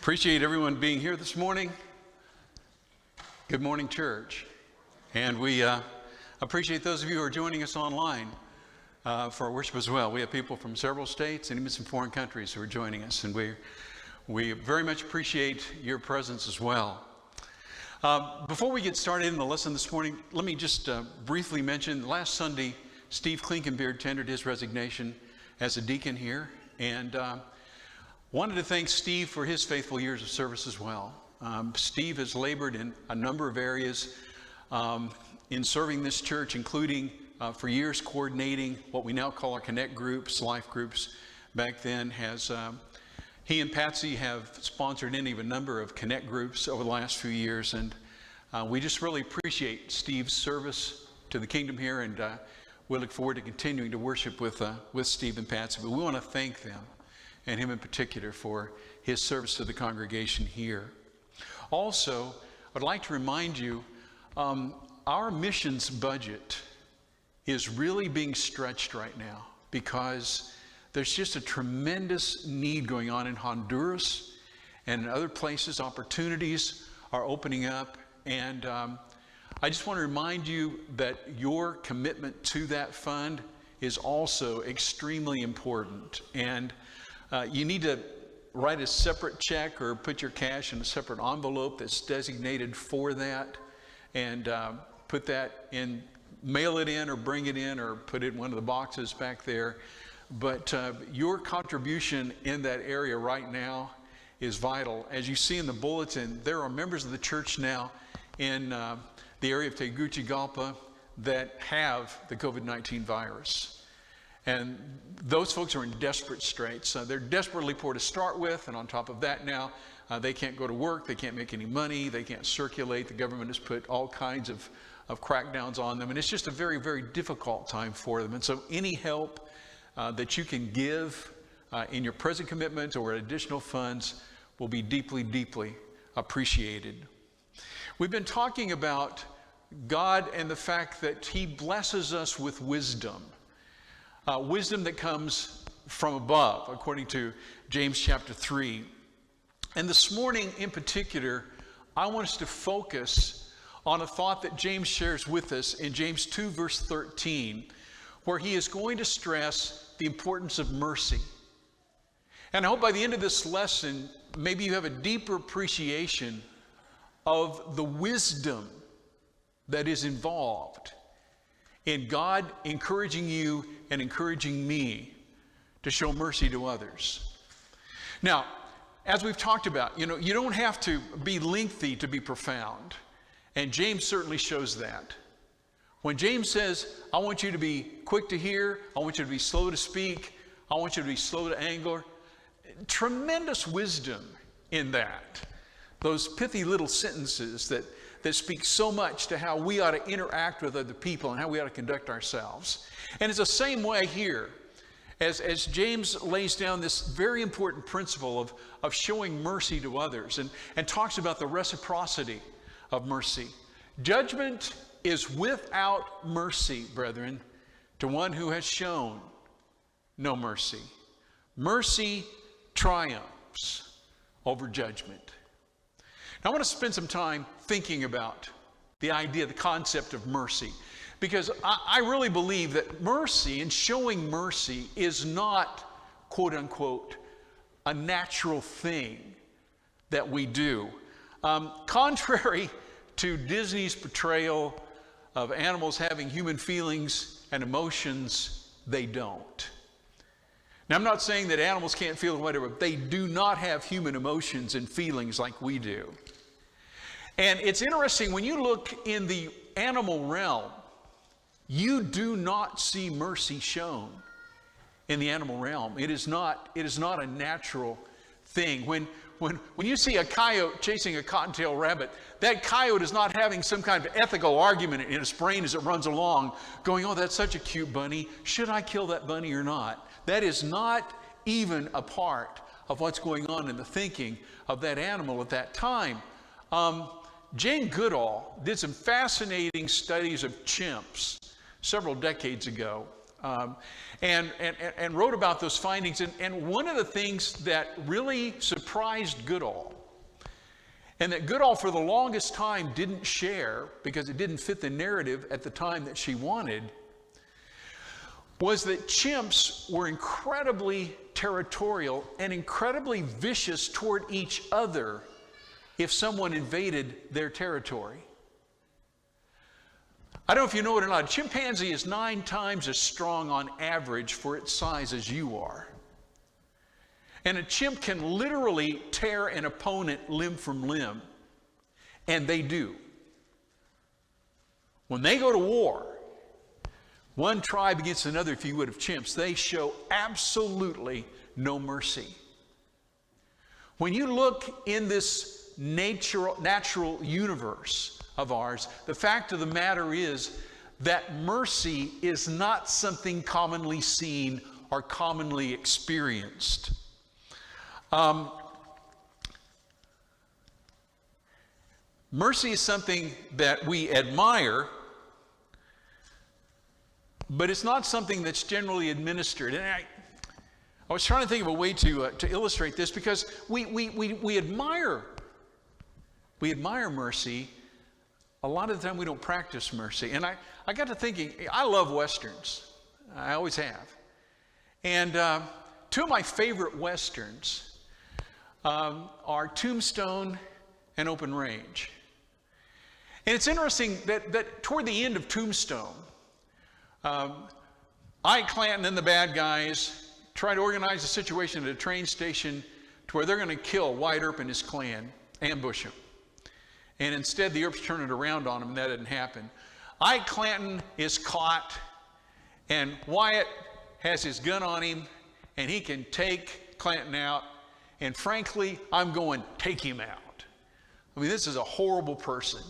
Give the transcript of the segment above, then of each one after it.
Appreciate everyone being here this morning. Good morning, church. And we appreciate those of you who are joining us online for our worship as well. We have people from several states and even some foreign countries who are joining us, and we very much appreciate your presence as well. Before we get started in the lesson this morning, let me just briefly mention last Sunday, Steve Klinkenbeard tendered his resignation as a deacon here, and wanted to thank Steve for his faithful years of service as well. Steve has labored in a number of areas in serving this church, including for years coordinating what we now call our Connect groups, life groups. Back then, he and Patsy have sponsored any of a number of Connect groups over the last few years, and we just really appreciate Steve's service to the kingdom here, and we look forward to continuing to worship with Steve and Patsy. But we want to thank them, and him in particular, for his service to the congregation here. Also, I'd like to remind you, our missions budget is really being stretched right now because there's just a tremendous need going on in Honduras and in other places. Opportunities are opening up, and I just want to remind you that your commitment to that fund is also extremely important, and you need to write a separate check or put your cash in a separate envelope that's designated for that, and put that in, mail it in or bring it in or put it in one of the boxes back there. But your contribution in that area right now is vital. As you see in the bulletin, there are members of the church now in the area of Tegucigalpa that have the COVID-19 virus. And those folks are in desperate straits. They're desperately poor to start with, and on top of that now, they can't go to work, they can't make any money, they can't circulate. The government has put all kinds of crackdowns on them, and it's just a very, very difficult time for them. And so any help that you can give in your present commitment or additional funds will be deeply, deeply appreciated. We've been talking about God and the fact that He blesses us with wisdom. Wisdom that comes from above, according to James chapter 3. And this morning in particular, I want us to focus on a thought that James shares with us in James 2 verse 13, where he is going to stress the importance of mercy. And I hope by the end of this lesson, maybe you have a deeper appreciation of the wisdom that is involved in God encouraging you and encouraging me to show mercy to others. Now, as we've talked about, you don't have to be lengthy to be profound. And James certainly shows that. When James says, I want you to be quick to hear, I want you to be slow to speak, I want you to be slow to anger, tremendous wisdom in that. Those pithy little sentences that speak so much to how we ought to interact with other people and how we ought to conduct ourselves. And it's the same way here as James lays down this very important principle of showing mercy to others and talks about the reciprocity of mercy. Judgment is without mercy, brethren, to one who has shown no mercy. Mercy triumphs over judgment. Now, I want to spend some time thinking about the idea, the concept of mercy, because I really believe that mercy and showing mercy is not, quote unquote, a natural thing that we do. Contrary to Disney's portrayal of animals having human feelings and emotions, they don't. Now, I'm not saying that animals can't feel whatever, but they do not have human emotions and feelings like we do. And it's interesting, when you look in the animal realm, you do not see mercy shown in the animal realm. It is not a natural thing. When you see a coyote chasing a cottontail rabbit, that coyote is not having some kind of ethical argument in its brain as it runs along, going, oh, that's such a cute bunny. Should I kill that bunny or not? That is not even a part of what's going on in the thinking of that animal at that time. Jane Goodall did some fascinating studies of chimps several decades ago. and wrote about those findings. And one of the things that really surprised Goodall, and that Goodall for the longest time didn't share because it didn't fit the narrative at the time that she wanted, was that chimps were incredibly territorial and incredibly vicious toward each other if someone invaded their territory. I don't know if you know it or not, a chimpanzee is 9 times as strong on average for its size as you are. And a chimp can literally tear an opponent limb from limb. And they do. When they go to war, one tribe against another, if you would, of chimps, they show absolutely no mercy. When you look in this natural universe of ours, the fact of the matter is that mercy is not something commonly seen or commonly experienced. Mercy is something that we admire, but it's not something that's generally administered. And I was trying to think of a way to illustrate this, because we admire mercy. A lot of the time we don't practice mercy. And I got to thinking, I love Westerns. I always have. And 2 of my favorite Westerns are Tombstone and Open Range. And it's interesting that toward the end of Tombstone, Ike Clanton and the bad guys try to organize a situation at a train station to where they're going to kill Wyatt Earp and his clan, ambush him. And instead the Earps turn it around on him, and that didn't happen. Ike Clanton is caught, and Wyatt has his gun on him, and he can take Clanton out. And frankly, I'm going, take him out. I mean, this is a horrible person.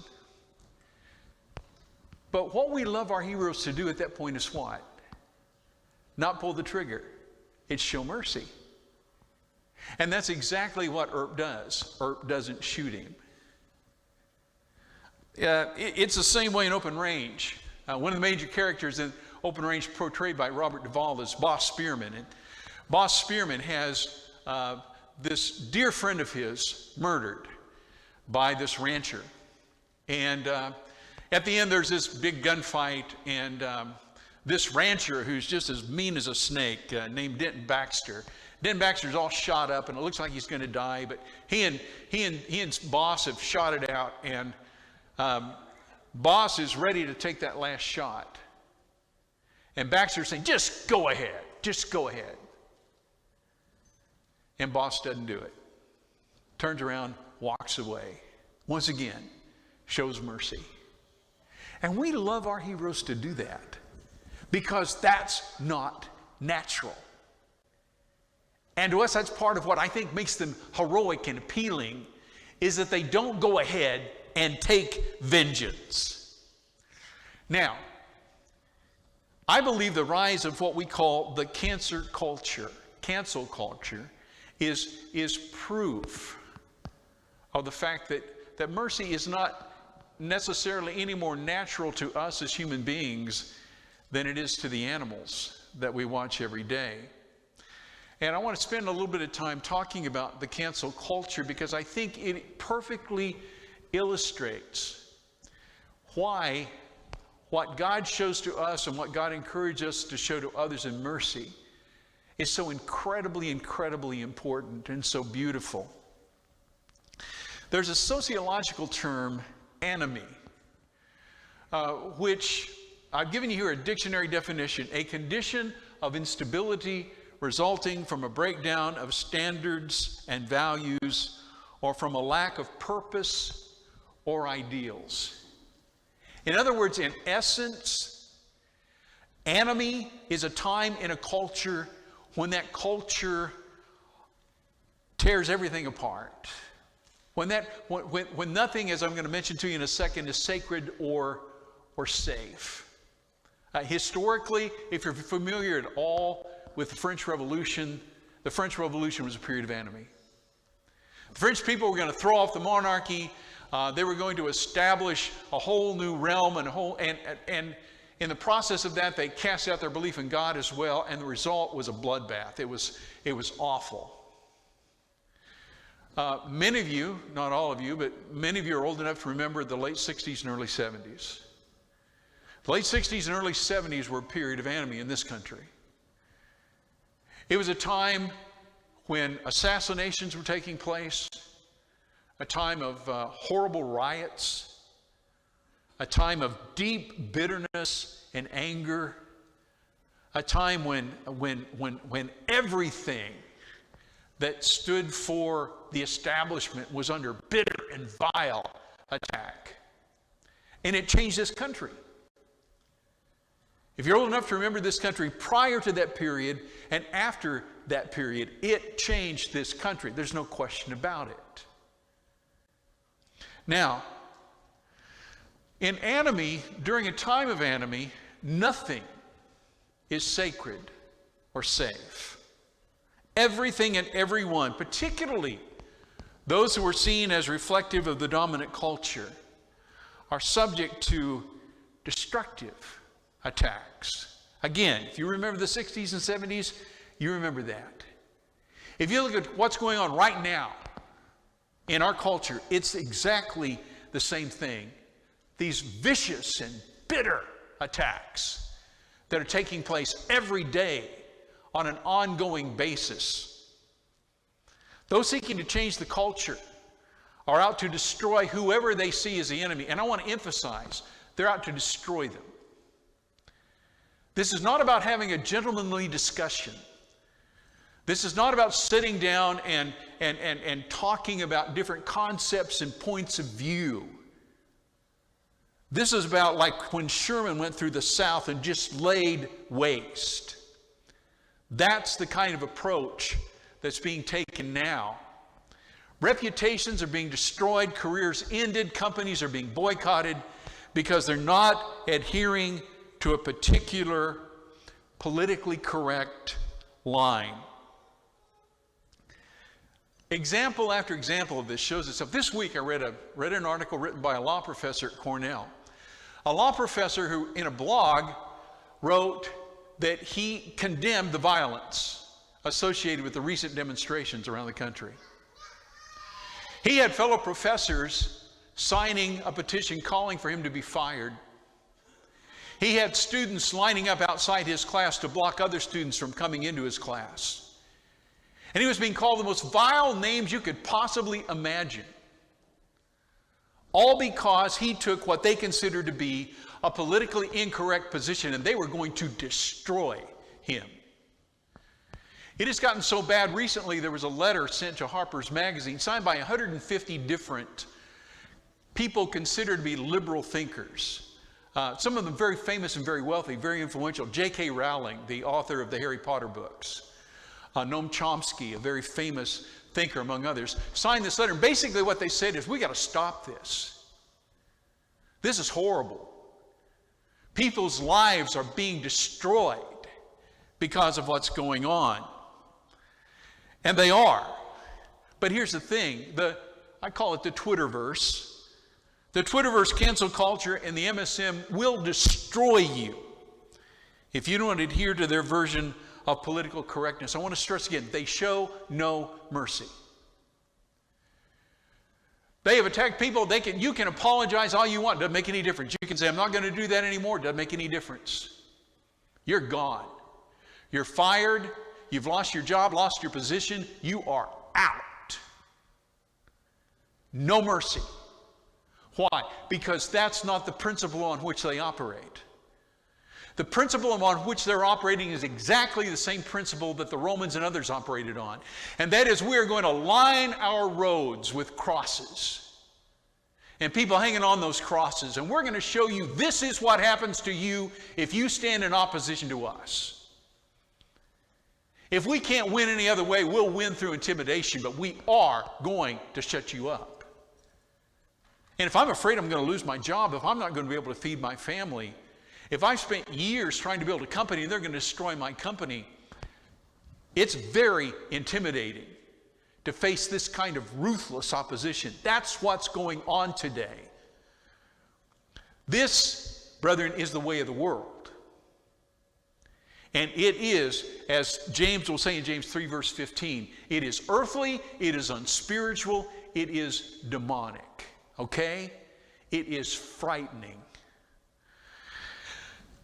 But what we love our heroes to do at that point is what? Not pull the trigger. It's show mercy. And that's exactly what Earp does. Earp doesn't shoot him. It's the same way in Open Range. One of the major characters in Open Range, portrayed by Robert Duvall, is Boss Spearman. And Boss Spearman has this dear friend of his murdered by this rancher. And at the end, there's this big gunfight, and this rancher, who's just as mean as a snake, named Denton Baxter. Denton Baxter's all shot up, and it looks like he's going to die, but he and Boss have shot it out, and Boss is ready to take that last shot. And Baxter's saying, just go ahead, just go ahead. And Boss doesn't do it. Turns around, walks away. Once again, shows mercy. And we love our heroes to do that, because that's not natural. And to us, that's part of what I think makes them heroic and appealing, is that they don't go ahead and take vengeance. Now, I believe the rise of what we call the cancel culture, is proof of the fact that mercy is not necessarily any more natural to us as human beings than it is to the animals that we watch every day. And I want to spend a little bit of time talking about the cancel culture, because I think it perfectly illustrates why what God shows to us and what God encourages us to show to others in mercy is so incredibly, incredibly important and so beautiful. There's a sociological term, anomie, which I've given you here a dictionary definition: a condition of instability resulting from a breakdown of standards and values, or from a lack of purpose or ideals. In other words, in essence, anomie is a time in a culture when that culture tears everything apart. When nothing, as I'm going to mention to you in a second, is sacred or safe. Historically, if you're familiar at all with the French Revolution was a period of anomie. The French people were going to throw off the monarchy. They were going to establish a whole new realm and in the process of that, they cast out their belief in God as well, and the result was a bloodbath. It was awful. Many of you, not all of you, but many of you are old enough to remember the late 60s and early 70s. The late 60s and early 70s were a period of anarchy in this country. It was a time when assassinations were taking place, a time of horrible riots, a time of deep bitterness and anger, a time when everything that stood for the establishment was under bitter and vile attack. And it changed this country. If you're old enough to remember this country prior to that period and after that period, it changed this country. There's no question about it. Now, in anarchy, during a time of anarchy, nothing is sacred or safe. Everything and everyone, particularly those who are seen as reflective of the dominant culture, are subject to destructive attacks. Again, if you remember the 60s and 70s, you remember that. If you look at what's going on right now in our culture, it's exactly the same thing. These vicious and bitter attacks that are taking place every day on an ongoing basis. Those seeking to change the culture are out to destroy whoever they see as the enemy. And I want to emphasize, they're out to destroy them. This is not about having a gentlemanly discussion. This is not about sitting down and talking about different concepts and points of view. This is about like when Sherman went through the South and just laid waste. That's the kind of approach that's being taken now. Reputations are being destroyed, careers ended, companies are being boycotted because they're not adhering to a particular politically correct line. Example after example of this shows itself. This week I read an article written by a law professor at Cornell. A law professor who, in a blog, wrote that he condemned the violence associated with the recent demonstrations around the country. He had fellow professors signing a petition calling for him to be fired. He had students lining up outside his class to block other students from coming into his class. And he was being called the most vile names you could possibly imagine. All because he took what they considered to be a politically incorrect position, and they were going to destroy him. It has gotten so bad recently, there was a letter sent to Harper's Magazine signed by 150 different people considered to be liberal thinkers. Some of them very famous and very wealthy, very influential. J.K. Rowling, the author of the Harry Potter books. Noam Chomsky, a very famous thinker among others, signed this letter. And basically what they said is, we got to stop this. This is horrible. People's lives are being destroyed because of what's going on. And they are. But here's the thing. I call it the Twitterverse. The Twitterverse, cancel culture, and the MSM will destroy you if you don't adhere to their version of political correctness. I want to stress again, they show no mercy. They have attacked people. You can apologize all you want. Doesn't make any difference. You can say, I'm not going to do that anymore. Doesn't make any difference. You're gone. You're fired. You've lost your job, lost your position. You are out. No mercy. Why? Because that's not the principle on which they operate. The principle on which they're operating is exactly the same principle that the Romans and others operated on. And that is, we are going to line our roads with crosses. And people hanging on those crosses. And we're going to show you this is what happens to you if you stand in opposition to us. If we can't win any other way, we'll win through intimidation, but we are going to shut you up. And if I'm afraid I'm going to lose my job, if I'm not going to be able to feed my family, if I've spent years trying to build a company and they're going to destroy my company, it's very intimidating to face this kind of ruthless opposition. That's what's going on today. This brethren, is the way of the world. And it is, as James will say in James 3 verse 15, it is earthly, it is unspiritual, it is demonic. Okay? It is frightening.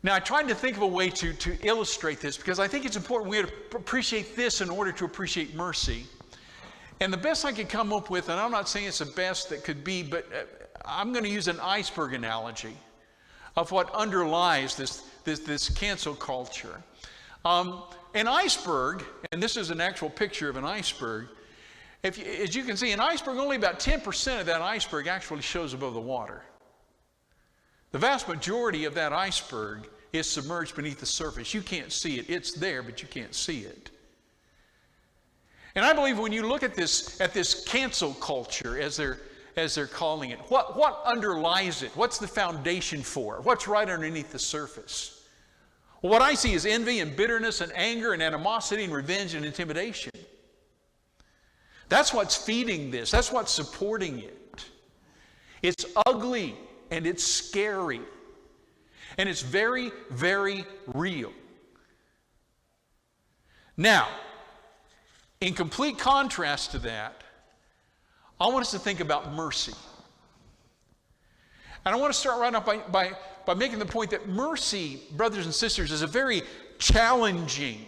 Now, I tried to think of a way to illustrate this because I think it's important we have to appreciate this in order to appreciate mercy. And the best I could come up with, and I'm not saying it's the best that could be, but I'm going to use an iceberg analogy of what underlies this cancel culture. An iceberg, and this is an actual picture of an iceberg, as you can see, an iceberg, only about 10% of that iceberg actually shows above the water. The vast majority of that iceberg is submerged beneath the surface. You can't see it. It's there, but you can't see it. And I believe when you look at this cancel culture, as they're calling it, what underlies it? What's the foundation for it? What's right underneath the surface? Well, what I see is envy and bitterness and anger and animosity and revenge and intimidation. That's what's feeding this. That's what's supporting it. It's ugly and it's scary. And it's very, very real. Now, in complete contrast to that, I want us to think about mercy. And I want to start right off by making the point that mercy, brothers and sisters, is a very challenging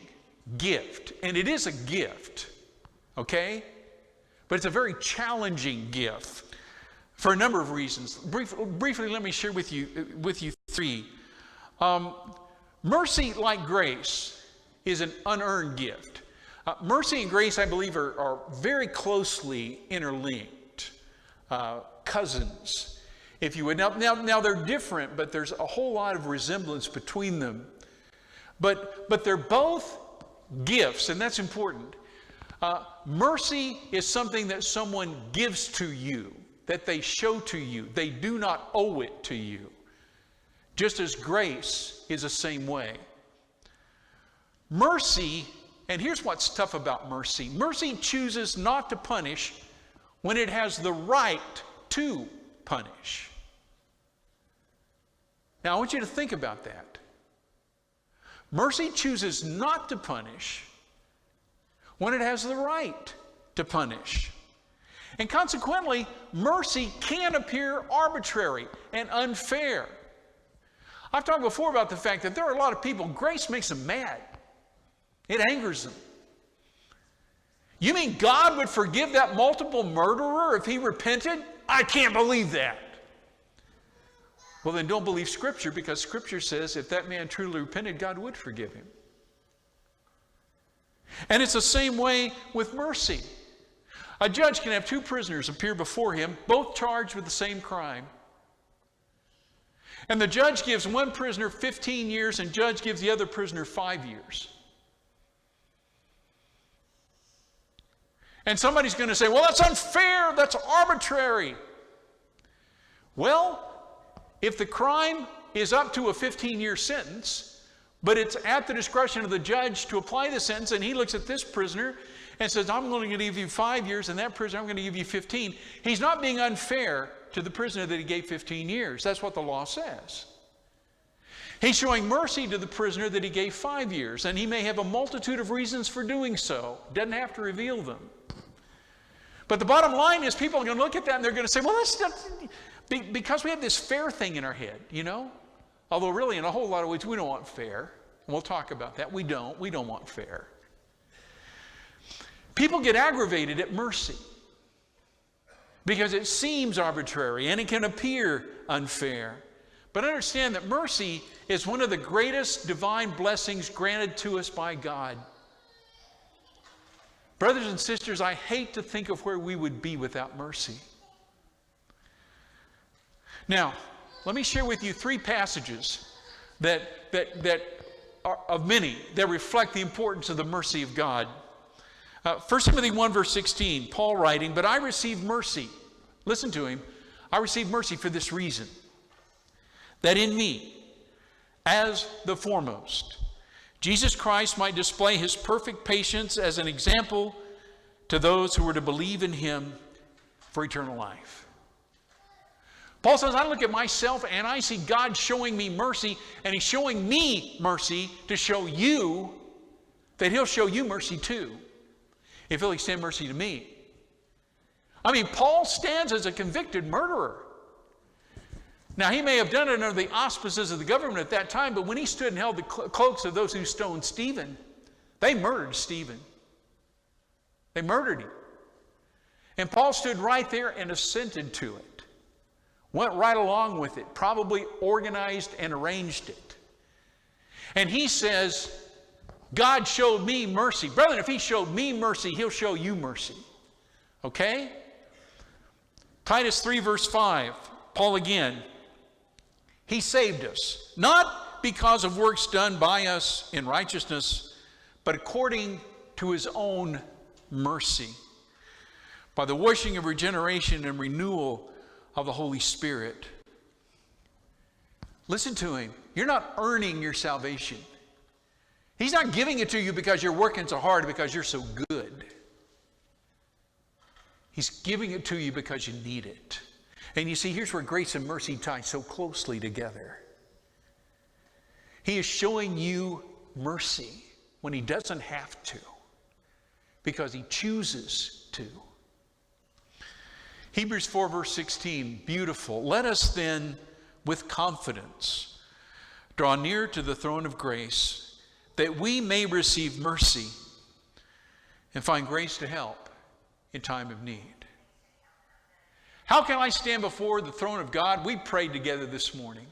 gift. And it is a gift, okay? But it's a very challenging gift for a number of reasons. Briefly, let me share with you three. Mercy, like grace, is an unearned gift. Mercy and grace, I believe, are very closely interlinked, cousins, if you would. Now they're different, but there's a whole lot of resemblance between them. But they're both gifts, and that's important. Mercy is something that someone gives to you, that they show to you. They do not owe it to you. Just as grace is the same way. Mercy, and here's what's tough about mercy. Mercy chooses not to punish when it has the right to punish. Now, I want you to think about that. Mercy chooses not to punish when it has the right to punish. And consequently, mercy can appear arbitrary and unfair. I've talked before about the fact that there are a lot of people, grace makes them mad. It angers them. You mean God would forgive that multiple murderer if he repented? I can't believe that. Well, then don't believe Scripture, because Scripture says if that man truly repented, God would forgive him. And it's the same way with mercy. A judge can have two prisoners appear before him, both charged with the same crime. And the judge gives one prisoner 15 years and the judge gives the other prisoner 5 years. And somebody's going to say, well, that's unfair, that's arbitrary. Well, if the crime is up to a 15-year sentence, but it's at the discretion of the judge to apply the sentence, and he looks at this prisoner and says, I'm going to give you 5 years, and that prisoner, I'm going to give you 15. He's not being unfair to the prisoner that he gave 15 years. That's what the law says. He's showing mercy to the prisoner that he gave 5 years, and he may have a multitude of reasons for doing so. Doesn't have to reveal them. But the bottom line is people are going to look at that and they're going to say, well, that's not, because we have this fair thing in our head, you know? Although really in a whole lot of ways we don't want fair. And we'll talk about that. We don't want fair. People get aggravated at mercy because it seems arbitrary and it can appear unfair. But understand that mercy is one of the greatest divine blessings granted to us by God. Brothers and sisters, I hate to think of where we would be without mercy. Now, let me share with you 3 passages that are of many that reflect the importance of the mercy of God. 1 Timothy 1 verse 16, Paul writing, but I received mercy. Listen to him. I received mercy for this reason, that in me, as the foremost, Jesus Christ might display his perfect patience as an example to those who were to believe in him for eternal life. Paul says, I look at myself and I see God showing me mercy, and He's showing me mercy to show you that He'll show you mercy too, if He'll extend mercy to me. I mean, Paul stands as a convicted murderer. Now, he may have done it under the auspices of the government at that time, but when he stood and held the cloaks of those who stoned Stephen, they murdered Stephen. They murdered him. And Paul stood right there and assented to it. Went right along with it, probably organized and arranged it. And he says, God showed me mercy. Brethren, if He showed me mercy, He'll show you mercy. Okay? Titus 3 verse 5, Paul again. He saved us, not because of works done by us in righteousness, but according to His own mercy, by the washing of regeneration and renewal of the Holy Spirit. Listen to him. You're not earning your salvation. He's not giving it to you because you're working so hard, because you're so good. He's giving it to you because you need it. And you see, here's where grace and mercy tie so closely together. He is showing you mercy when He doesn't have to, because He chooses to. Hebrews 4 verse 16, beautiful. Let us then with confidence draw near to the throne of grace, that we may receive mercy and find grace to help in time of need. How can I stand before the throne of God? We prayed together this morning,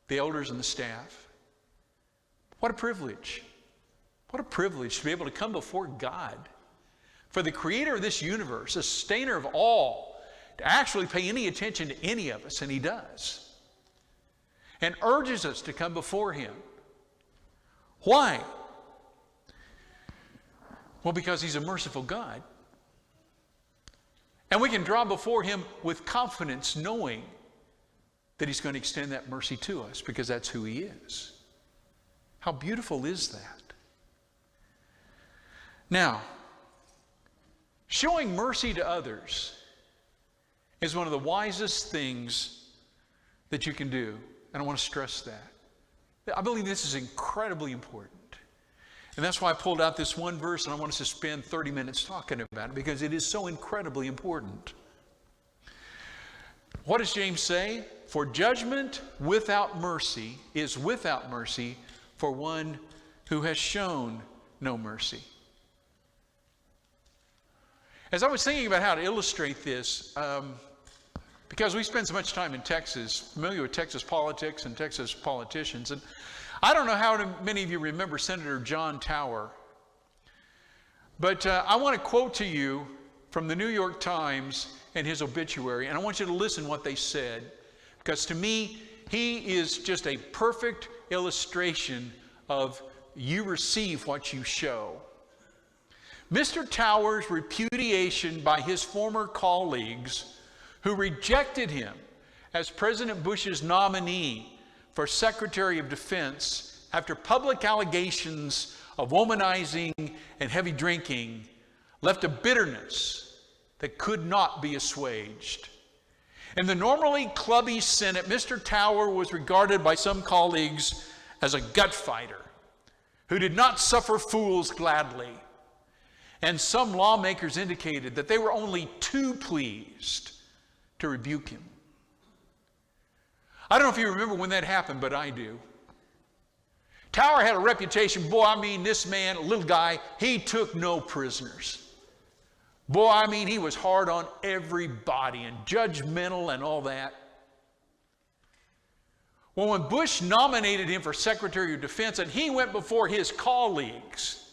the elders and the staff. What a privilege. What a privilege to be able to come before God, for the creator of this universe, the sustainer of all, to actually pay any attention to any of us, and He does. And urges us to come before Him. Why? Well, because He's a merciful God. And we can draw before Him with confidence, knowing that He's going to extend that mercy to us, because that's who He is. How beautiful is that? Now, showing mercy to others is one of the wisest things that you can do. And I want to stress that. I believe this is incredibly important. And that's why I pulled out this one verse, and I want us to spend 30 minutes talking about it, because it is so incredibly important. What does James say? For judgment without mercy is without mercy for one who has shown no mercy. As I was thinking about how to illustrate this, because we spend so much time in Texas, familiar with Texas politics and Texas politicians, and I don't know how many of you remember Senator John Tower, but I want to quote to you from the New York Times and his obituary, and I want you to listen what they said, because to me, he is just a perfect illustration of you receive what you show. Mr. Tower's repudiation by his former colleagues who rejected him as President Bush's nominee for Secretary of Defense after public allegations of womanizing and heavy drinking left a bitterness that could not be assuaged. In the normally clubby Senate, Mr. Tower was regarded by some colleagues as a gut fighter who did not suffer fools gladly. And some lawmakers indicated that they were only too pleased to rebuke him. I don't know if you remember when that happened, but I do. Tower had a reputation. Boy, I mean, this man, a little guy, he took no prisoners. Boy, I mean, he was hard on everybody and judgmental and all that. Well, when Bush nominated him for Secretary of Defense and he went before his colleagues,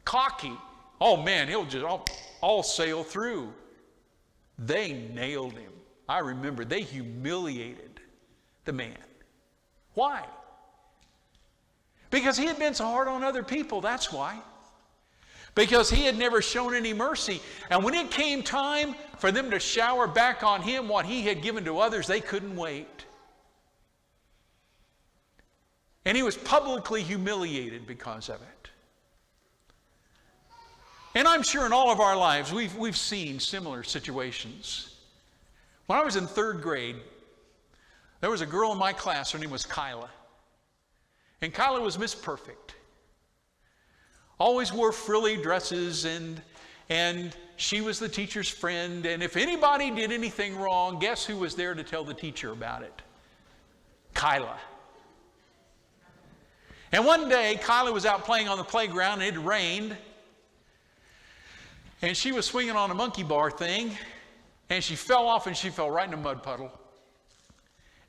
cocky, oh man, he'll just all sail through. They nailed him. I remember they humiliated the man. Why? Because he had been so hard on other people, that's why. Because he had never shown any mercy. And when it came time for them to shower back on him what he had given to others, they couldn't wait. And he was publicly humiliated because of it. And I'm sure in all of our lives we've seen similar situations When I was in 3rd grade, there was a girl in my class, her name was Kyla. And Kyla was Miss Perfect. Always wore frilly dresses, and she was the teacher's friend. And if anybody did anything wrong, guess who was there to tell the teacher about it? Kyla. And one day, Kyla was out playing on the playground, and it rained. And she was swinging on a monkey bar thing, and she fell off, and she fell right in a mud puddle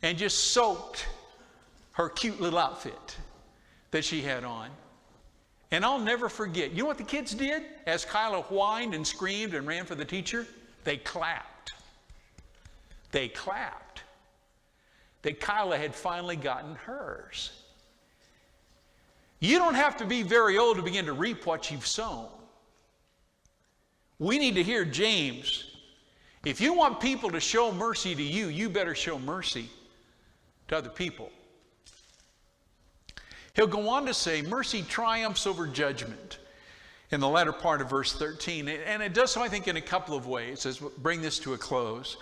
and just soaked her cute little outfit that she had on. And I'll never forget, you know what the kids did as Kyla whined and screamed and ran for the teacher? They clapped. They clapped. That Kyla had finally gotten hers. You don't have to be very old to begin to reap what you've sown. We need to hear James. If you want people to show mercy to you, you better show mercy to other people. He'll go on to say, mercy triumphs over judgment in the latter part of verse 13. And it does so, I think, in a couple of ways as we bring this to a close.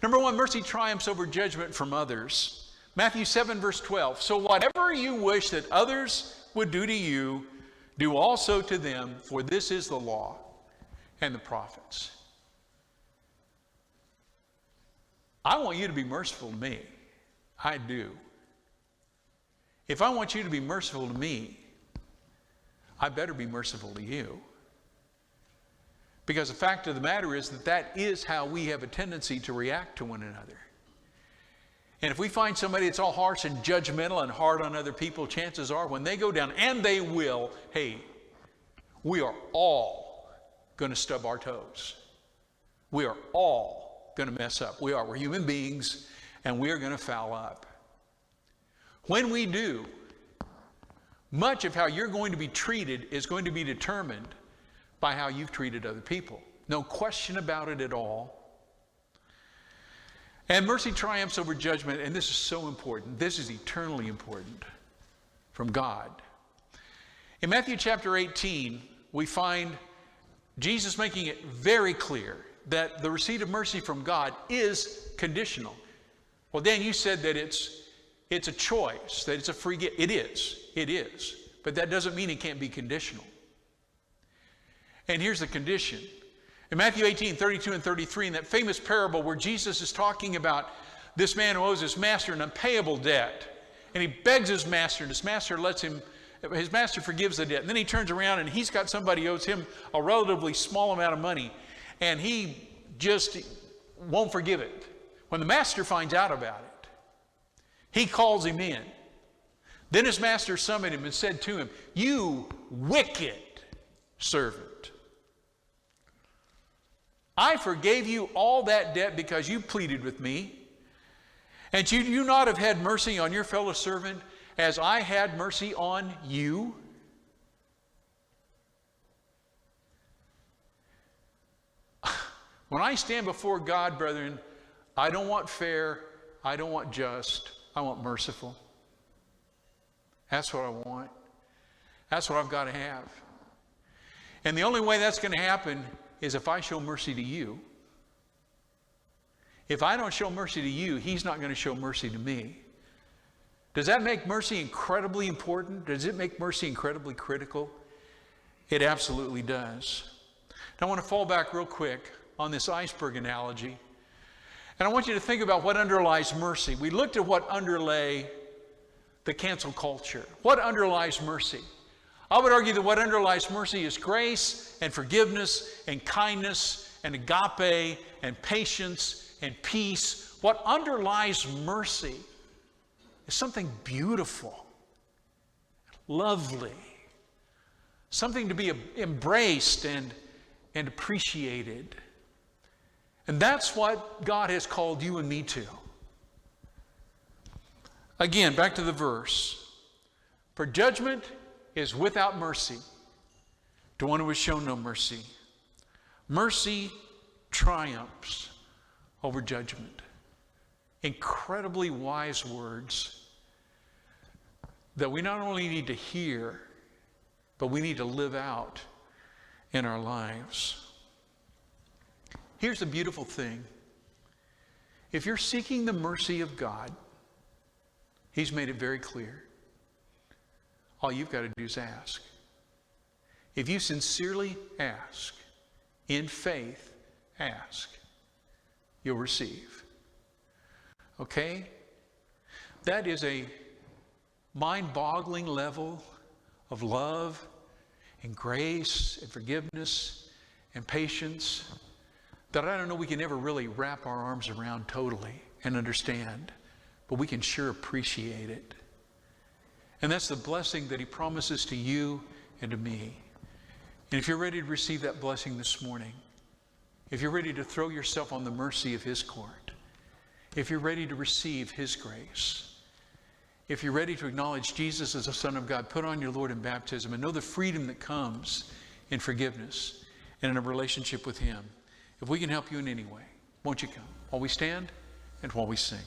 Number one, mercy triumphs over judgment from others. Matthew 7, verse 12. So whatever you wish that others would do to you, do also to them, for this is the law and the prophets. I want you to be merciful to me. I do. If I want you to be merciful to me, I better be merciful to you. Because the fact of the matter is that is how we have a tendency to react to one another. And if we find somebody that's all harsh and judgmental and hard on other people, chances are when they go down, and they will, hey, we are all going to stub our toes. We are all going to mess up. We're human beings, and we are going to foul up. When we do, much of how you're going to be treated is going to be determined by how you've treated other people. No question about it at all. And mercy triumphs over judgment, and this is so important. This is eternally important from God. In Matthew chapter 18, we find Jesus making it very clear that the receipt of mercy from God is conditional. Well, Dan, you said that it's a choice, that it's a free gift. It is. But that doesn't mean it can't be conditional. And here's the condition. In Matthew 18, 32 and 33, in that famous parable where Jesus is talking about this man who owes his master an unpayable debt. And he begs his master, and his master forgives the debt. And then he turns around and he's got somebody who owes him a relatively small amount of money. And he just won't forgive it. When the master finds out about it, he calls him in. Then his master summoned him and said to him, "You wicked servant. I forgave you all that debt because you pleaded with me. And should you not have had mercy on your fellow servant as I had mercy on you?" When I stand before God, brethren, I don't want fair, I don't want just, I want merciful. That's what I want. That's what I've got to have. And the only way that's going to happen is if I show mercy to you. If I don't show mercy to you, He's not going to show mercy to me. Does that make mercy incredibly important? Does it make mercy incredibly critical? It absolutely does. Now I want to fall back real quick on this iceberg analogy. And I want you to think about what underlies mercy. We looked at what underlay the cancel culture. What underlies mercy? I would argue that what underlies mercy is grace and forgiveness and kindness and agape and patience and peace. What underlies mercy is something beautiful, lovely, something to be embraced and appreciated. And that's what God has called you and me to. Again, back to the verse. For judgment is without mercy to one who has shown no mercy. Mercy triumphs over judgment. Incredibly wise words that we not only need to hear, but we need to live out in our lives. Here's the beautiful thing. If you're seeking the mercy of God, He's made it very clear. All you've got to do is ask. If you sincerely ask, in faith, ask, you'll receive. Okay? That is a mind-boggling level of love and grace and forgiveness and patience that I don't know we can ever really wrap our arms around totally and understand, but we can sure appreciate it. And that's the blessing that He promises to you and to me. And if you're ready to receive that blessing this morning, if you're ready to throw yourself on the mercy of His court, if you're ready to receive His grace, if you're ready to acknowledge Jesus as the Son of God, put on your Lord in baptism and know the freedom that comes in forgiveness and in a relationship with Him. If we can help you in any way, won't you come while we stand and while we sing?